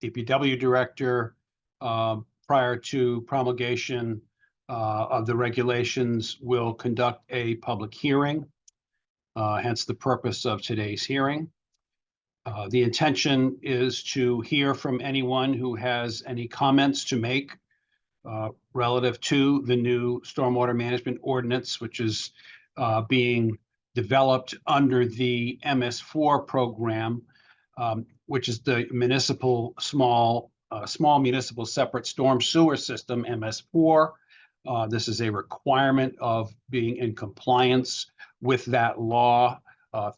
DPW director, prior to promulgation of the regulations, will conduct a public hearing, hence the purpose of today's hearing. The intention is to hear from anyone who has any comments to make relative to the new stormwater management ordinance, which is being developed under the MS4 program, which is the municipal small municipal separate storm sewer system, MS4. This is a requirement of being in compliance with that law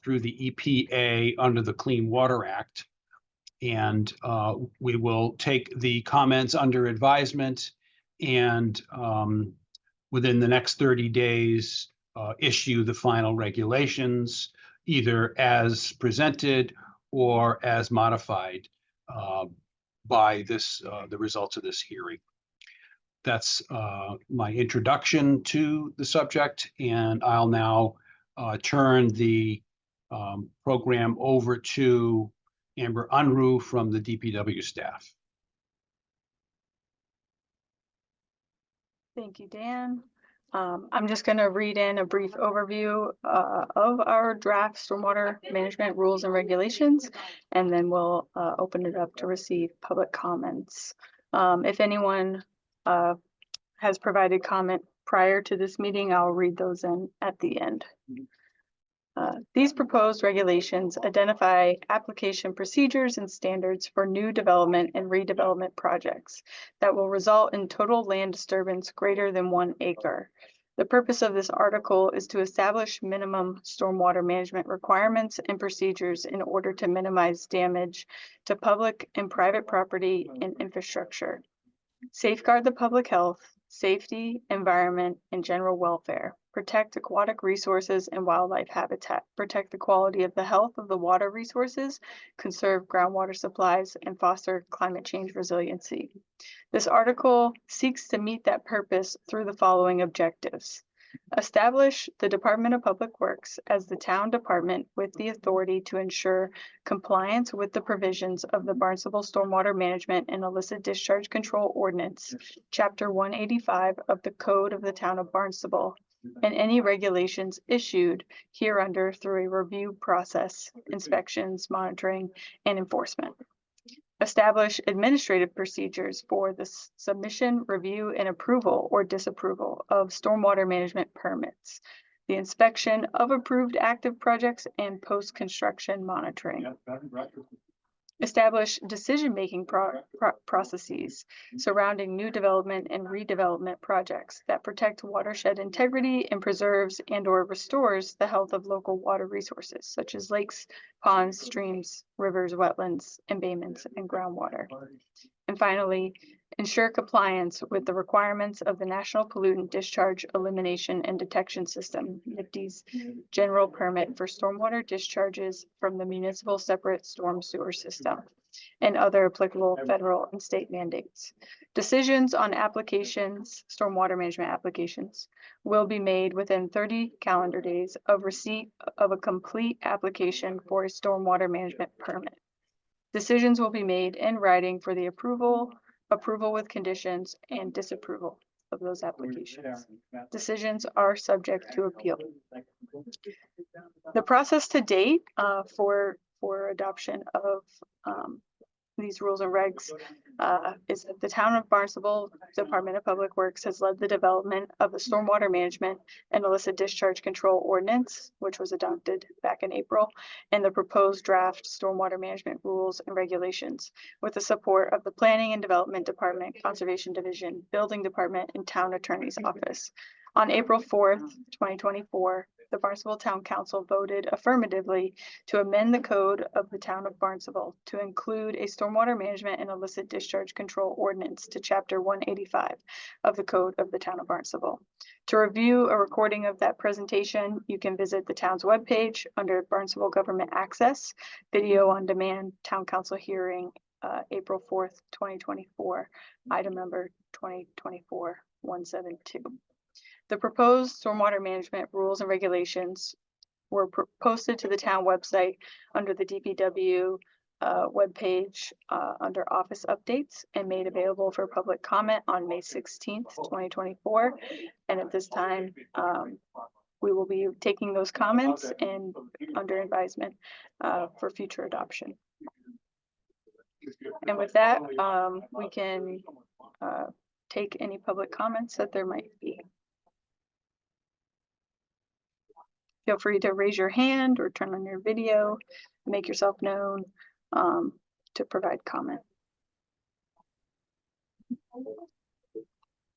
through the EPA under the Clean Water Act. And we will take the comments under advisement and within the next 30 days, issue the final regulations, either as presented or as modified by the results of this hearing. That's my introduction to the subject, and I'll now turn the program over to Amber Unruh from the DPW staff. Thank you, Dan. I'm just going to read in a brief overview of our draft stormwater management rules and regulations, and then we'll open it up to receive public comments. If anyone has provided comment prior to this meeting, I'll read those in at the end. These proposed regulations identify application procedures and standards for new development and redevelopment projects that will result in total land disturbance greater than 1 acre. The purpose of this article is to establish minimum stormwater management requirements and procedures in order to minimize damage to public and private property and infrastructure, safeguard the public health, safety, environment, and general welfare, protect aquatic resources and wildlife habitat, protect the quality of the health of the water resources, conserve groundwater supplies, and foster climate change resiliency. This article seeks to meet that purpose through the following objectives. Establish the Department of Public Works as the town department with the authority to ensure compliance with the provisions of the Barnstable Stormwater Management and Illicit Discharge Control Ordinance, Chapter 185 of the Code of the Town of Barnstable, and any regulations issued hereunder through a review process, inspections, monitoring, and enforcement. Establish administrative procedures for the submission, review, and approval or disapproval of stormwater management permits, the inspection of approved active projects, and post-construction monitoring. Establish decision-making processes surrounding new development and redevelopment projects that protect watershed integrity and preserves and/or restores the health of local water resources, such as lakes, ponds, streams, rivers, wetlands, embayments, and groundwater. And finally, ensure compliance with the requirements of the National Pollutant Discharge Elimination and Detection System, NIPD's general permit for stormwater discharges from the municipal separate storm sewer system, and other applicable federal and state mandates. Decisions on applications, stormwater management applications, will be made within 30 calendar days of receipt of a complete application for a stormwater management permit. Decisions will be made in writing for the approval with conditions, and disapproval of those applications. Decisions are subject to appeal. The process to date for adoption of these rules and regs is that the Town of Barnstable Department of Public Works has led the development of the Stormwater Management and Illicit Discharge Control Ordinance, which was adopted back in April, and the proposed draft Stormwater Management Rules and Regulations, with the support of the Planning and Development Department, Conservation Division, Building Department, and Town Attorney's Office. On April 4th, 2024, the Barnstable Town Council voted affirmatively to amend the code of the Town of Barnstable to include a stormwater management and illicit discharge control ordinance to Chapter 185 of the Code of the Town of Barnstable. To review a recording of that presentation, you can visit the town's webpage under Barnstable Government Access, Video on Demand, Town Council Hearing, April 4th, 2024, item number 2024-172. The proposed stormwater management rules and regulations were posted to the town website under the DPW webpage under office updates and made available for public comment on May 16th, 2024. And at this time, we will be taking those comments and under advisement for future adoption. And with that, we can take any public comments that there might be. Feel free to raise your hand or turn on your video, make yourself known to provide comment.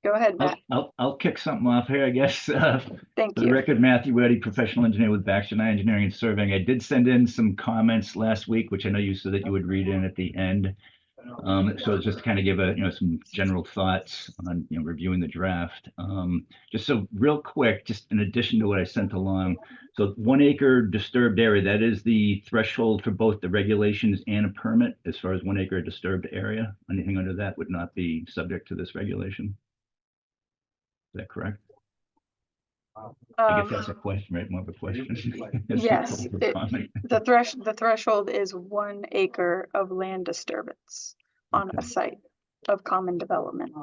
Go ahead, Matt. I'll kick something off here, I guess. Thank For the you. record, Matthew Weddy, professional engineer with Baxter and I Engineering and Surveying. I did send in some comments last week, which I know you said that you would read in at the end. So just to kind of give some general thoughts on reviewing the draft. Just so real quick, just in addition to what I sent along. So 1 acre disturbed area, that is the threshold for both the regulations and a permit as far as 1 acre disturbed area. Anything under that would not be subject to this regulation. Is that correct? I guess that's a question, right? More of a question. Yes, the threshold is 1 acre of land disturbance on a site of common development.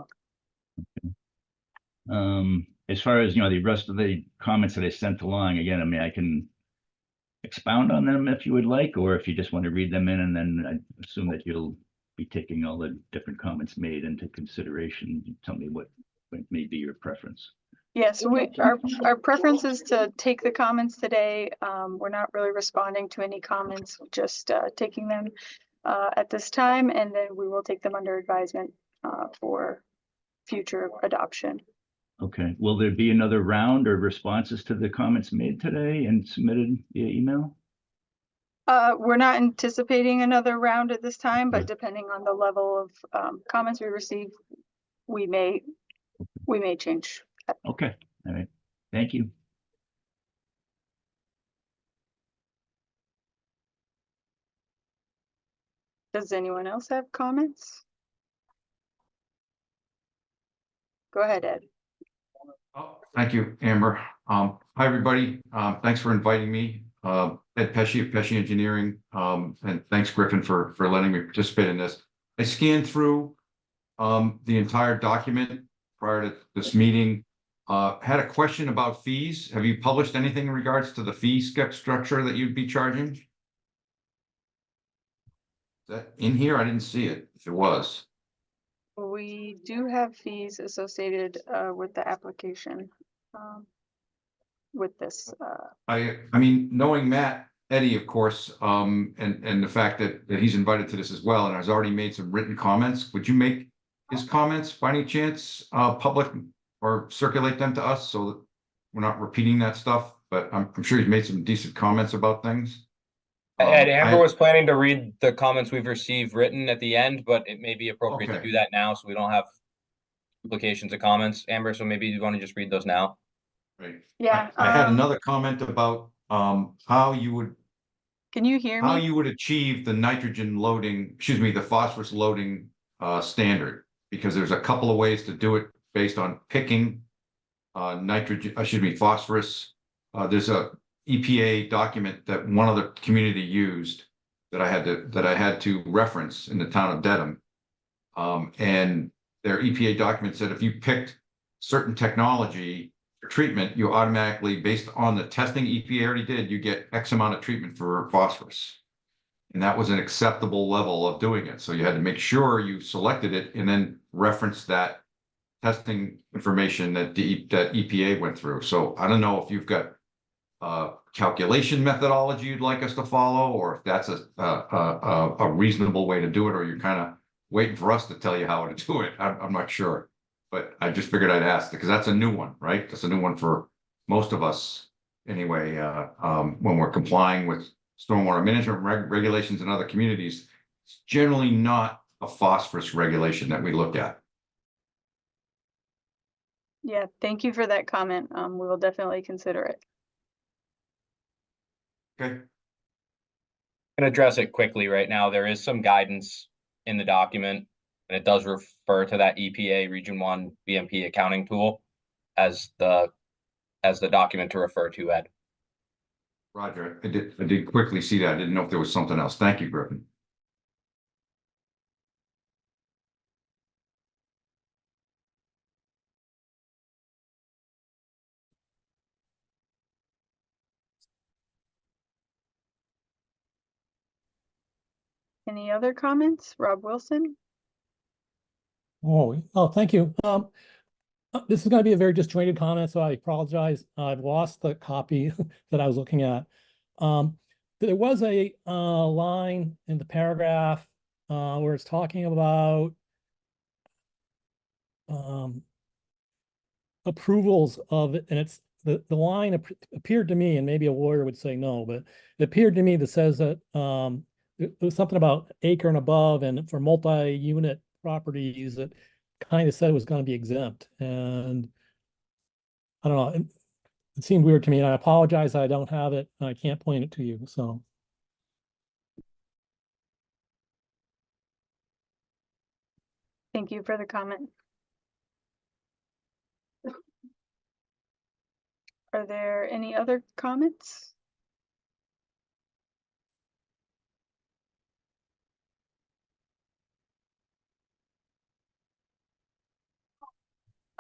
As far as the rest of the comments that I sent along, again, I mean, I can expound on them if you would like, or if you just want to read them in, and then I assume that you'll be taking all the different comments made into consideration. Tell me what may be your preference. Yes, our preference is to take the comments today. We're not really responding to any comments, just taking them at this time, and then we will take them under advisement for future adoption. Okay. Will there be another round of responses to the comments made today and submitted via email? We're not anticipating another round at this time, but depending on the level of comments we receive, we may change. Okay. All right. Thank you. Does anyone else have comments? Go ahead, Ed. Oh, thank you, Amber. Hi, everybody. Thanks for inviting me. Ed Pesci of Pesci Engineering. And thanks, Griffin, for letting me participate in this. I scanned through the entire document prior to this meeting. Had a question about fees. Have you published anything in regards to the fee structure that you'd be charging? Is that in here? I didn't see it, if it was. We do have fees associated with the application with this. I mean, knowing Matt Eddy, of course, and the fact that he's invited to this as well, and has already made some written comments, would you make his comments by any chance public or circulate them to us so that we're not repeating that stuff? But I'm sure he's made some decent comments about things. And Amber was planning to read the comments we've received written at the end, but it may be appropriate to do that now so we don't have duplications of comments, Amber. So maybe you want to just read those now. Right. Yeah. I had another comment about how you would. Can you hear me? How you would achieve the nitrogen loading, excuse me, the phosphorus loading standard, because there's a couple of ways to do it based on picking phosphorus. There's a EPA document that one other community used that I had to reference in the town of Dedham. And their EPA document said if you picked certain technology for treatment, you automatically, based on the testing EPA already did, you get X amount of treatment for phosphorus. And that was an acceptable level of doing it. So you had to make sure you selected it and then reference that testing information that that EPA went through. So I don't know if you've got calculation methodology you'd like us to follow, or if that's a reasonable way to do it, or you're kind of waiting for us to tell you how to do it. I'm not sure, but I just figured I'd ask because that's a new one, right? That's a new one for most of us anyway. When we're complying with stormwater management regulations in other communities, it's generally not a phosphorus regulation that we look at. Yeah, thank you for that comment. We will definitely consider it. Okay. I'm gonna address it quickly right now. There is some guidance in the document, and it does refer to that EPA Region 1 BMP accounting tool as the document to refer to, Ed. Roger, I did quickly see that. I didn't know if there was something else. Thank you, Griffin. Any other comments? Rob Wilson? Oh, thank you. This is going to be a very disjointed comment, so I apologize. I've lost the copy that I was looking at. There was a line in the paragraph where it's talking about approvals of it, and it's the line appeared to me, and maybe a lawyer would say no, but it appeared to me that says that there was something about acre and above, and for multi-unit properties that kind of said it was going to be exempt. And I don't know, it seemed weird to me, and I apologize I don't have it, and I can't point it to you, so. Thank you for the comment. Are there any other comments?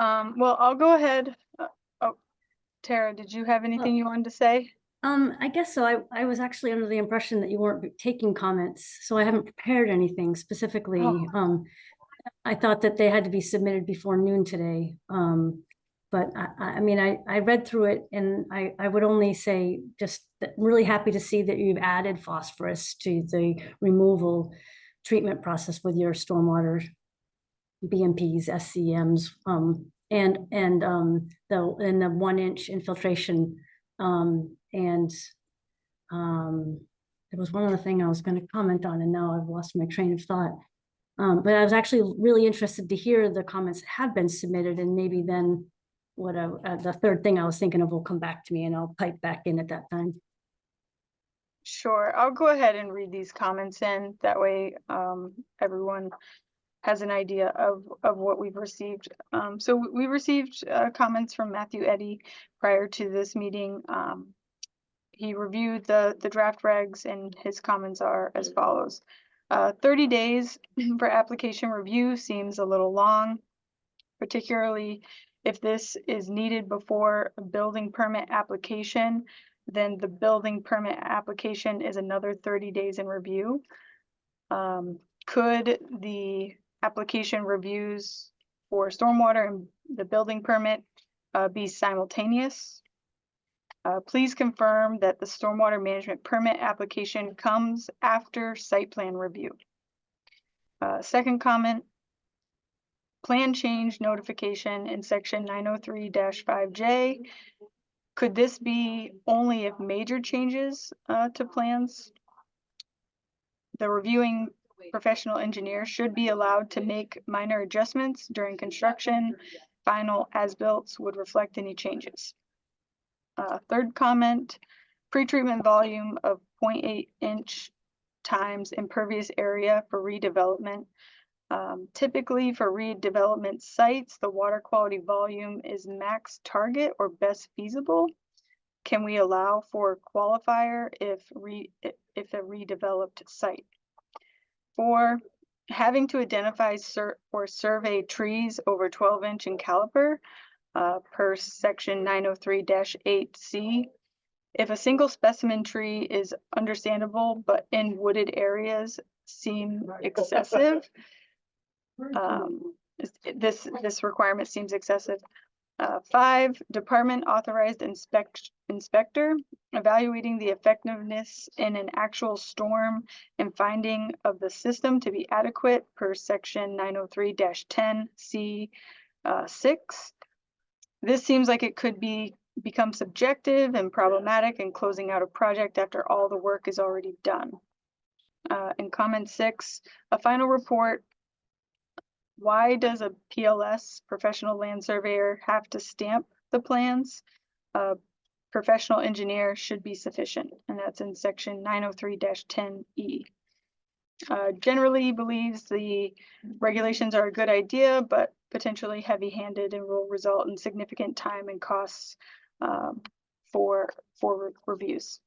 Well, I'll go ahead. Oh, Tara, did you have anything you wanted to say? I guess so. I was actually under the impression that you weren't taking comments, so I haven't prepared anything specifically. Oh. I thought that they had to be submitted before noon today. But I mean, I read through it, and I would only say just that I'm really happy to see that you've added phosphorus to the removal treatment process with your stormwater BMPs, SCMs, and the 1-inch infiltration. And there was one other thing I was going to comment on, and now I've lost my train of thought. But I was actually really interested to hear the comments that have been submitted, and maybe then the third thing I was thinking of will come back to me, and I'll pipe back in at that time. Sure, I'll go ahead and read these comments in. That way, everyone has an idea of what we've received. So we received comments from Matthew Eddy prior to this meeting. He reviewed the draft regs, and his comments are as follows. 30 days for application review seems a little long, particularly if this is needed before a building permit application. Then the building permit application is another 30 days in review. Could the application reviews for stormwater and the building permit be simultaneous? Please confirm that the stormwater management permit application comes after site plan review. Second comment, plan change notification in section 903-5J. Could this be only if major changes to plans? The reviewing professional engineer should be allowed to make minor adjustments during construction. Final as-built would reflect any changes. Third comment, pretreatment volume of 0.8 inch times impervious area for redevelopment. Typically for redevelopment sites, the water quality volume is max target or best feasible. Can we allow for qualifier if a redeveloped site? 4, having to identify or survey trees over 12-inch in caliper per section 903-8C. If a single specimen tree is understandable, but in wooded areas seem excessive, this requirement seems excessive. 5, department authorized inspector evaluating the effectiveness in an actual storm and finding of the system to be adequate per section 903-10C 6. This seems like it could become subjective and problematic in closing out a project after all the work is already done. In comment 6, a final report. Why does a PLS, professional land surveyor, have to stamp the plans? Professional engineer should be sufficient, and that's in section 903-10E. Generally believes the regulations are a good idea, but potentially heavy-handed and will result in significant time and costs for reviews.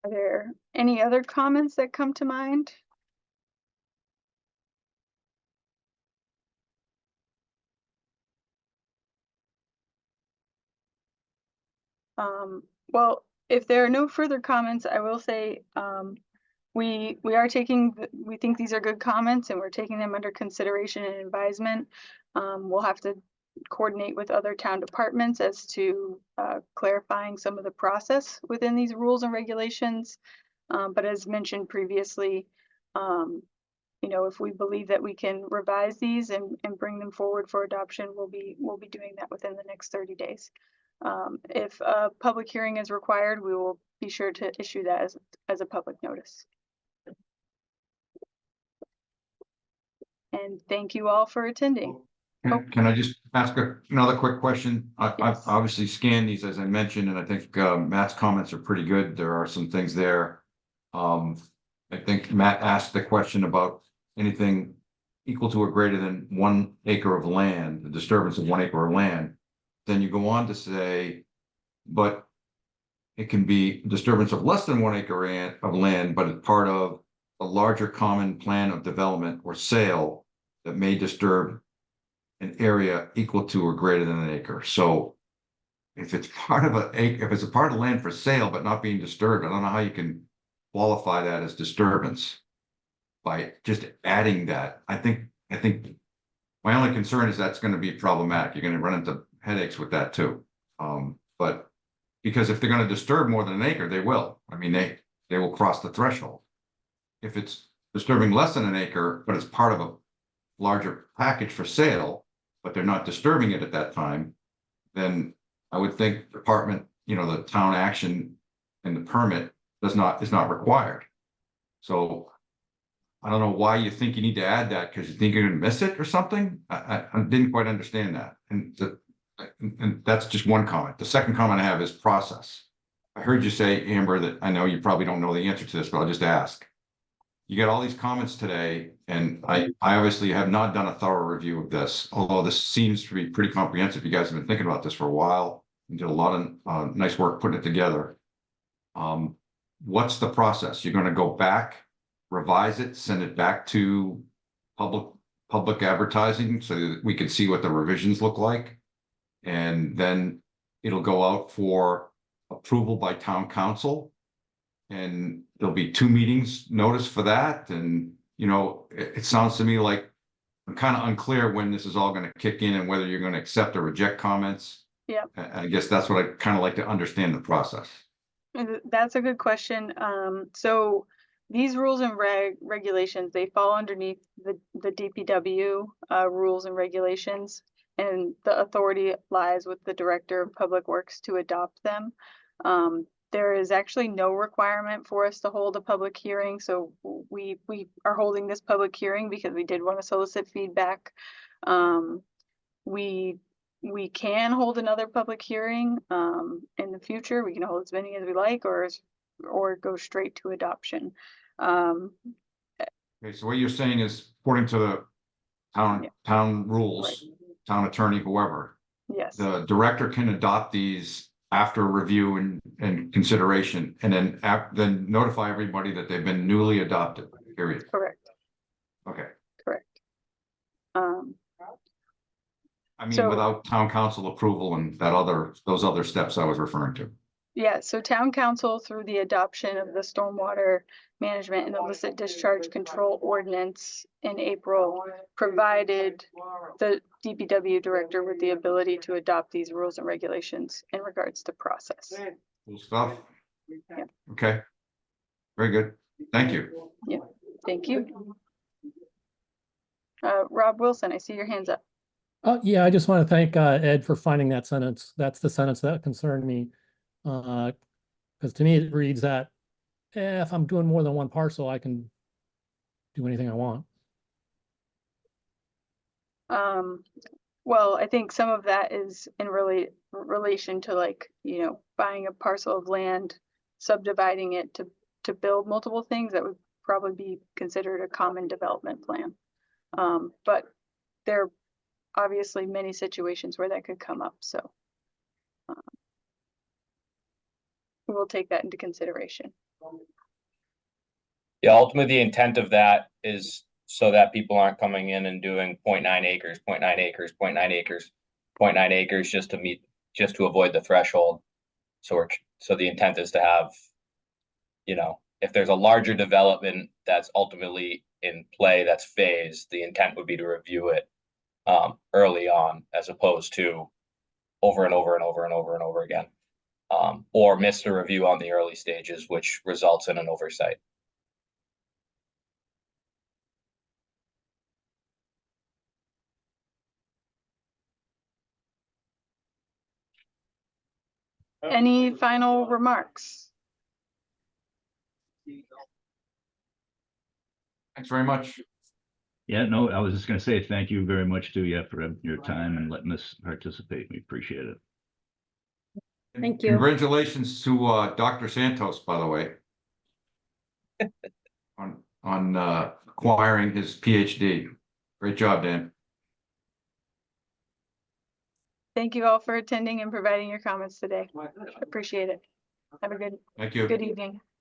Are there any other comments that come to mind? Well, if there are no further comments, I will say, we are taking, we think these are good comments and we're taking them under consideration and advisement. We'll have to coordinate with other town departments as to clarifying some of the process within these rules and regulations. But as mentioned previously, you know, if we believe that we can revise these and bring them forward for adoption, we'll be doing that within the next 30 days. If a public hearing is required, we will be sure to issue that as a public notice. And thank you all for attending. Can I just ask another quick question? I've Yes. obviously scanned these, as I mentioned, and I think Matt's comments are pretty good. There are some things there. I think Matt asked the question about anything equal to or greater than 1 acre of land, the disturbance of 1 acre of land. Then you go on to say, but it can be disturbance of less than 1 acre of land, but it's part of a larger common plan of development or sale that may disturb an area equal to or greater than 1 acre. So if it's part of if it's a part of land for sale but not being disturbed, I don't know how you can qualify that as disturbance by just adding that. I think my only concern is that's going to be problematic. You're going to run into headaches with that too. But because if they're going to disturb more than 1 acre, they will. I mean, they will cross the threshold. If it's disturbing less than 1 acre, but it's part of a larger package for sale, but they're not disturbing it at that time, then I would think department, you know, the town action and the permit is not required. So I don't know why you think you need to add that, because you think you're gonna miss it or something. I didn't quite understand that. And that's just one comment. The second comment I have is process. I heard you say, Amber, that I know you probably don't know the answer to this, but I'll just ask. You got all these comments today, and I obviously have not done a thorough review of this, although this seems to be pretty comprehensive. You guys have been thinking about this for a while and did a lot of nice work putting it together. What's the process? You're going to go back, revise it, send it back to public advertising so that we can see what the revisions look like, and then it'll go out for approval by town council. And there'll be 2 meetings notice for that. And, you know, it sounds to me like I'm kind of unclear when this is all going to kick in and whether you're going to accept or reject comments. Yeah. I guess that's what I kind of like to understand the process. That's a good question. So these rules and regulations, they fall underneath the DPW rules and regulations, and the authority lies with the Director of Public Works to adopt them. There is actually no requirement for us to hold a public hearing, so we are holding this public hearing because we did want to solicit feedback. We can hold another public hearing in the future. We can hold as many as we like, or go straight to adoption. Okay, so what you're saying is, according to the town rules, Right. Town attorney, whoever, Yes, the director can adopt these after review and consideration, and then notify everybody that they've been newly adopted, period. correct, Okay. correct. I mean, So- without town council approval and those other steps I was referring to. Yeah, so town council, through the adoption of the stormwater management and illicit discharge control ordinance in April, provided the DPW director with the ability to adopt these rules and regulations in regards to process. Cool stuff. Yeah. Okay. Very good. Thank you. Thank you. Rob Wilson, I see your hands up. Yeah, I just want to thank Ed for finding that sentence. That's the sentence that concerned me. Because to me, it reads that if I'm doing more than one parcel, I can do anything I want. Well, I think some of that is in relation to, like, you know, buying a parcel of land, subdividing it to build multiple things. That would probably be considered a common development plan. But there are obviously many situations where that could come up, so we will take that into consideration. Yeah, ultimately, the intent of that is so that people aren't coming in and doing 0.9 acres, 0.9 acres, 0.9 acres, 0.9 acres just to avoid the threshold. So the intent is to have, you know, if there's a larger development that's ultimately in play, that's phased, the intent would be to review it early on, as opposed to over and over and over and over and over again. Or miss the review on the early stages, which results in an oversight. Any final remarks? Thanks very much. Yeah, no, I was just gonna say thank you very much to you for your time and letting us participate. We appreciate it. Thank you. Congratulations to Dr. Santos, by the way. on acquiring his PhD. Great job, Dan. Thank you all for attending and providing your comments today. Appreciate it. Have a Thank you. good evening.